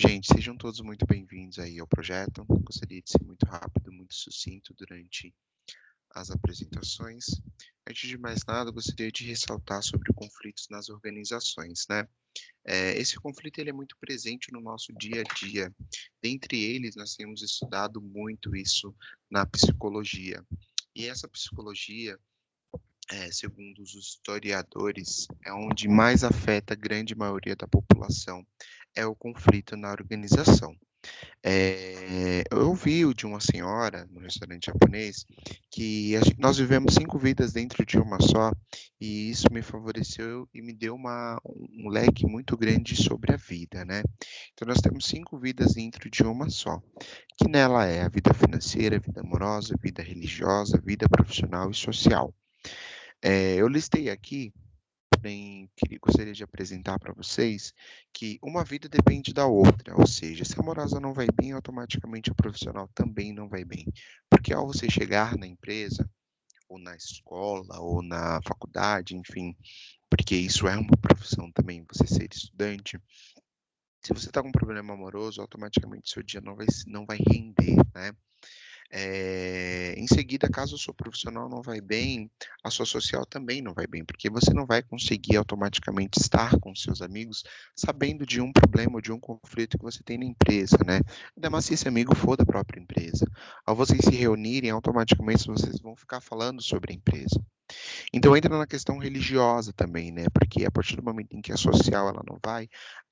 Gente, sejam todos muito bem-vindos aí ao projeto. Gostaria de ser muito rápido, muito sucinto durante as apresentações. Antes de mais nada, gostaria de ressaltar sobre conflitos nas organizações, né? Esse conflito ele é muito presente no nosso dia a dia. Dentre eles, nós temos estudado muito isso na psicologia. E essa psicologia, segundo os historiadores, é onde mais afeta a grande maioria da população, é o conflito na organização. Eu ouvi de uma senhora no restaurante japonês que nós vivemos 5 vidas dentro de uma só, e isso me favoreceu e me deu um leque muito grande sobre a vida, né? Então, nós temos 5 vidas dentro de uma só, que nela é a vida financeira, a vida amorosa, a vida religiosa, a vida profissional e social. Eu listei aqui, porém, gostaria de apresentar para vocês que uma vida depende da outra, ou seja, se a amorosa não vai bem, automaticamente a profissional também não vai bem. Porque ao você chegar na empresa, ou na escola, ou na faculdade, enfim, porque isso é uma profissão também, você ser estudante, se você está com um problema amoroso, automaticamente seu dia não vai render, né? Em seguida, caso o seu profissional não vai bem, a sua social também não vai bem, porque você não vai conseguir automaticamente estar com seus amigos sabendo de um problema ou de um conflito que você tem na empresa, né? Ainda mais se esse amigo for da própria empresa. Ao vocês se reunirem, automaticamente vocês vão ficar falando sobre a empresa. Então entra na questão religiosa também, né? Porque a partir do momento em que a social ela não vai,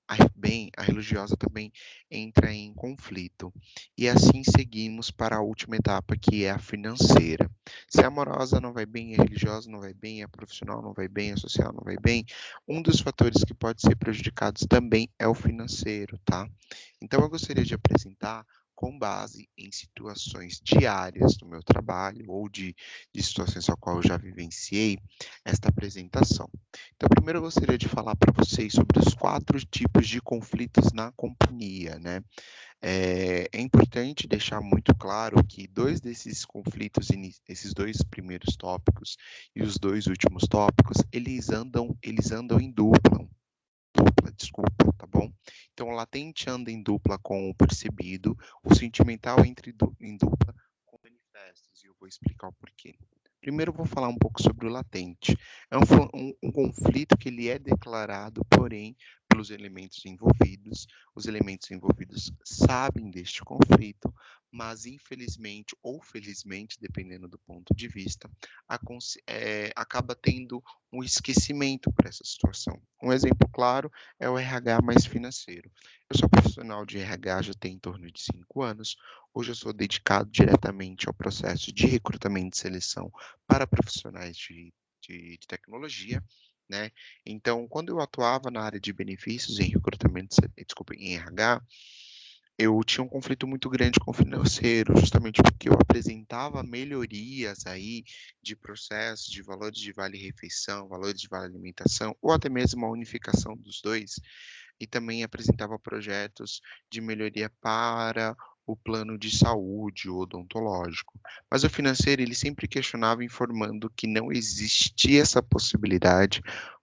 a religiosa também entra em conflito. E assim seguimos para a última etapa, que é a financeira. Se a amorosa não vai bem, a religiosa não vai bem, a profissional não vai bem, a social não vai bem, um dos fatores que pode ser prejudicados também é o financeiro, tá? Então eu gostaria de apresentar com base em situações diárias do meu trabalho ou de situações ao qual eu já vivenciei esta apresentação. Então, primeiro eu gostaria de falar para vocês sobre os 4 tipos de conflitos na companhia, né? É importante deixar muito claro que 2 desses conflitos, esses 2 primeiros tópicos e os 2 últimos tópicos, eles andam em dupla, desculpa, tá bom? Então, o latente anda em dupla com o percebido, o sentimental entra em dupla com manifestos, e eu vou explicar o porquê. Primeiro, eu vou falar um pouco sobre o latente. É um conflito que ele é declarado, porém, pelos elementos envolvidos. Os elementos envolvidos sabem deste conflito, mas infelizmente ou felizmente, dependendo do ponto de vista, acaba tendo um esquecimento para essa situação. Um exemplo claro é o RH mais financeiro. Eu sou profissional de RH já tem em torno de 5 anos. Hoje eu sou dedicado diretamente ao processo de recrutamento e seleção para profissionais de tecnologia, né? Então, quando eu atuava na área de benefícios em recrutamento, desculpa, em RH, eu tinha um conflito muito grande com o financeiro, justamente porque eu apresentava melhorias aí de processos, de valores de vale-refeição, valores de vale-alimentação, ou até mesmo a unificação dos dois, e também apresentava projetos de melhoria para o plano de saúde odontológico. Mas o financeiro, ele sempre questionava, informando que não existia essa possibilidade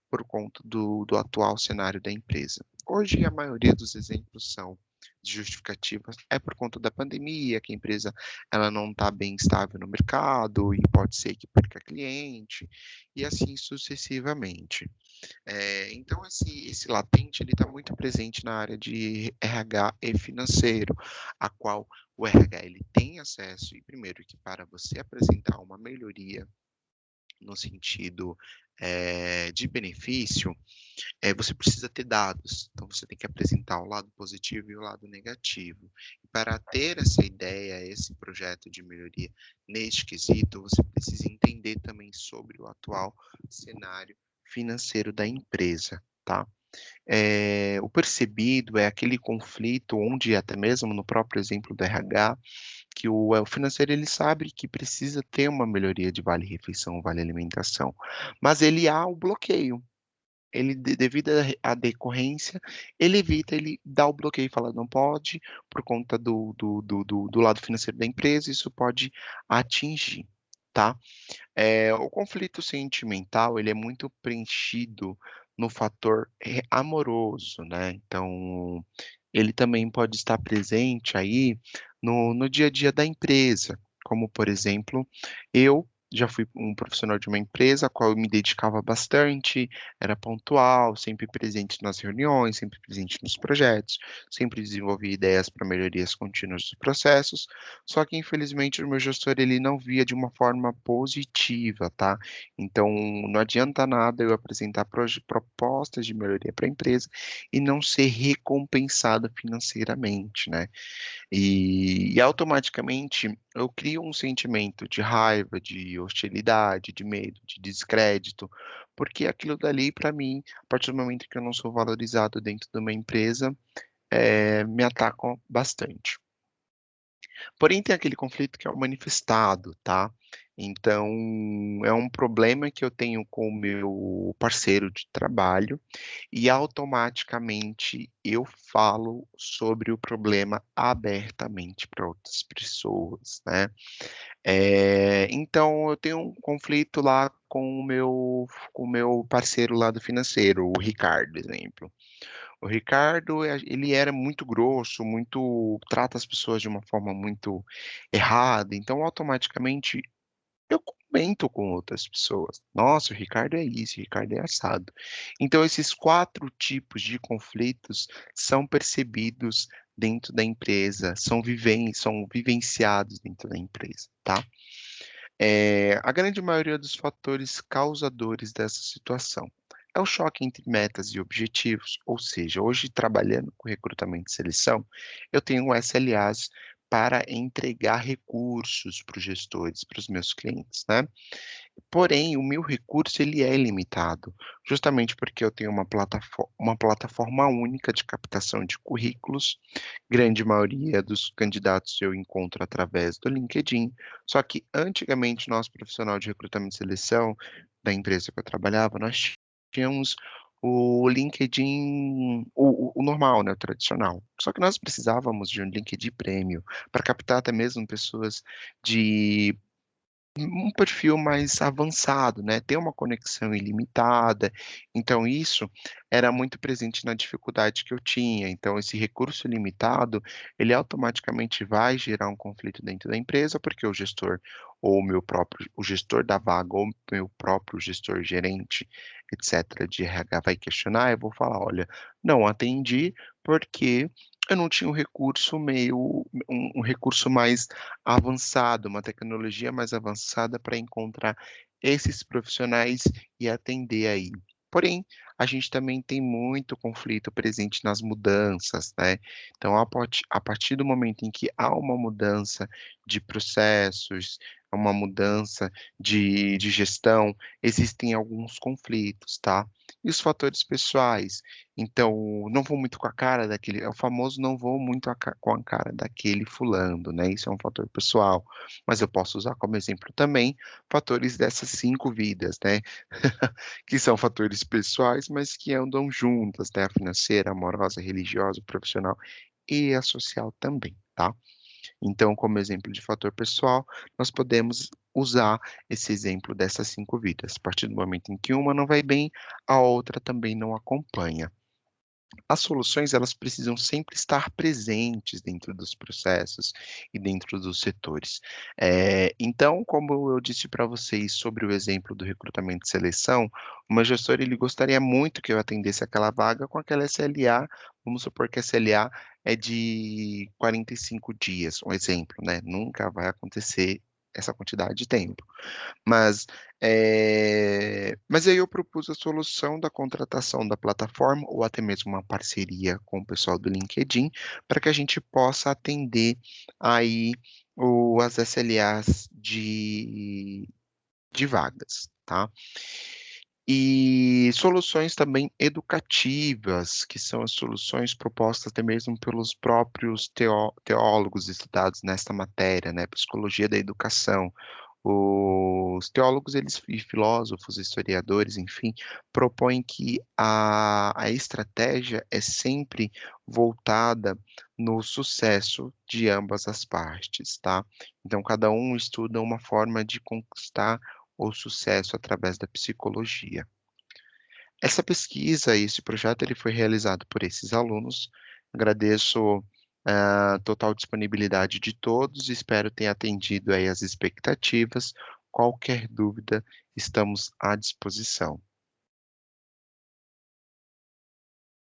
por conta do atual cenário da empresa. Hoje, a maioria dos exemplos são de justificativas é por conta da pandemia, que a empresa ela não está bem estável no mercado e pode ser que perca cliente, e assim sucessivamente. Então, esse latente ele está muito presente na área de RH e financeiro, a qual o RH ele tem acesso, e primeiro que para você apresentar uma melhoria no sentido de benefício, você precisa ter dados. Então, você tem que apresentar o lado positivo e o lado negativo. E para ter essa ideia, esse projeto de melhoria neste quesito, você precisa entender também sobre o atual cenário financeiro da empresa, tá? O percebido é aquele conflito onde, até mesmo no próprio exemplo do RH, que o financeiro ele sabe que precisa ter uma melhoria de vale-refeição, vale-alimentação, mas ele há o bloqueio. Ele, devido à decorrência, ele evita, ele dá o bloqueio e fala, não pode, por conta do lado financeiro da empresa, isso pode atingir, tá? O conflito sentimental, ele é muito preenchido no fator amoroso, né? Então, ele também pode estar presente aí no dia a dia da empresa, como, por exemplo, eu já fui um profissional de uma empresa a qual eu me dedicava bastante, era pontual, sempre presente nas reuniões, sempre presente nos projetos, sempre desenvolvia ideias para melhorias contínuas dos processos, só que infelizmente o meu gestor ele não via de uma forma positiva, tá? Então não adianta nada eu apresentar propostas de melhoria para a empresa e não ser recompensado financeiramente, né? E automaticamente eu crio um sentimento de raiva, de hostilidade, de medo, de descrédito, porque aquilo dali, para mim, a partir do momento que eu não sou valorizado dentro de uma empresa, me atacam bastante. Porém, tem aquele conflito que é o manifestado, tá? Então, é um problema que eu tenho com o meu parceiro de trabalho e automaticamente eu falo sobre o problema abertamente para outras pessoas, né? Então eu tenho um conflito lá com o meu parceiro lá do financeiro, o Ricardo, exemplo. O Ricardo, ele era muito grosso, muito trata as pessoas de uma forma muito errada, então automaticamente eu comento com outras pessoas. Nossa, o Ricardo é isso, o Ricardo é assado. Então esses 4 tipos de conflitos são percebidos dentro da empresa, são vivenciados dentro da empresa, tá? A grande maioria dos fatores causadores dessa situação é o choque entre metas e objetivos, ou seja, hoje trabalhando com recrutamento e seleção, eu tenho SLAs para entregar recursos para os gestores, para os meus clientes, né? Porém, o meu recurso ele é limitado, justamente porque eu tenho uma plataforma única de captação de currículos. Grande maioria dos candidatos eu encontro através do LinkedIn. Só que antigamente nós, profissional de recrutamento e seleção da empresa que eu trabalhava, nós tínhamos o LinkedIn, o normal, né, o tradicional. Só que nós precisávamos de um LinkedIn Premium para captar até mesmo pessoas de um perfil mais avançado, né, ter uma conexão ilimitada, então isso era muito presente na dificuldade que eu tinha, então esse recurso limitado, ele automaticamente vai gerar um conflito dentro da empresa, porque o gestor ou o gestor da vaga ou o meu próprio gestor gerente, etcétera, de RH vai questionar, eu vou falar: "Olha, não atendi, porque eu não tinha um recurso mais avançado, uma tecnologia mais avançada para encontrar esses profissionais e atender aí. Porém, a gente também tem muito conflito presente nas mudanças, né? Então, a partir do momento em que há uma mudança de processos, uma mudança de gestão, existem alguns conflitos, tá? E os fatores pessoais? Então, não vou muito com a cara daquele, é o famoso não vou muito com a cara daquele fulano, né? Isso é um fator pessoal. Mas eu posso usar como exemplo também fatores dessas 5 vidas, né? Que são fatores pessoais, mas que andam juntas, né? A financeira, a amorosa, a religiosa, a profissional e a social também, tá? Então, como exemplo de fator pessoal, nós podemos usar esse exemplo dessas 5 vidas. A partir do momento em que uma não vai bem, a outra também não acompanha. As soluções, elas precisam sempre estar presentes dentro dos processos e dentro dos setores. Então, como eu disse para vocês sobre o exemplo do recrutamento e seleção, o meu gestor, ele gostaria muito que eu atendesse aquela vaga com aquela SLA, vamos supor que a SLA é de 45 dias, um exemplo, né? Nunca vai acontecer essa quantidade de tempo. Mas aí eu propus a solução da contratação da plataforma ou até mesmo uma parceria com o pessoal do LinkedIn, para que a gente possa atender aí as SLAs de vagas, tá? E soluções também educativas, que são as soluções propostas até mesmo pelos próprios teólogos estudados nesta matéria, né? Psicologia da educação. Os teólogos, eles e filósofos, historiadores, enfim, propõem que a estratégia é sempre voltada no sucesso de ambas as partes, tá? Então, cada um estuda uma forma de conquistar o sucesso através da psicologia. Essa pesquisa, esse projeto, ele foi realizado por esses alunos, Agradeço a total disponibilidade de todos, espero ter atendido aí as expectativas. Qualquer dúvida, estamos à disposição.